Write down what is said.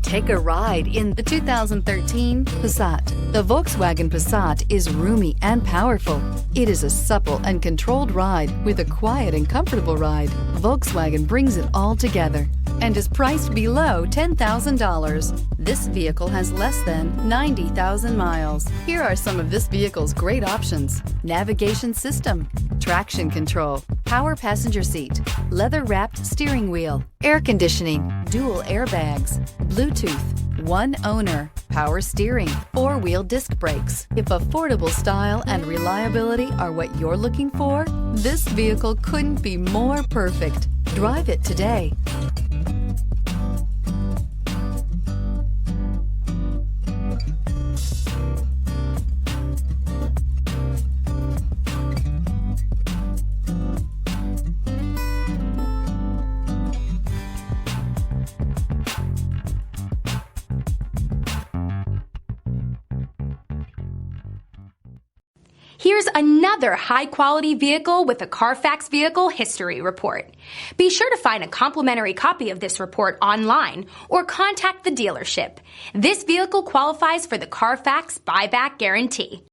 Take a ride in the 2013 Passat. The Volkswagen Passat is roomy and powerful. It is a supple and controlled ride with a quiet and comfortable ride. Volkswagen brings it all together and is priced below $10,000. This vehicle has less than 90,000 miles. Here are some of this vehicle's great options: navigation system, traction control, power passenger seat, leather-wrapped steering wheel, air conditioning, dual airbags, Bluetooth, one owner, power steering, four-wheel disc brakes. If affordable style and reliability are what you're looking for, this vehicle couldn't be more perfect. Drive it today. Here's another high-quality vehicle with a Carfax Vehicle History Report. Be sure to find a complimentary copy of this report online or contact the dealership. This vehicle qualifies for the Carfax Buyback Guarantee.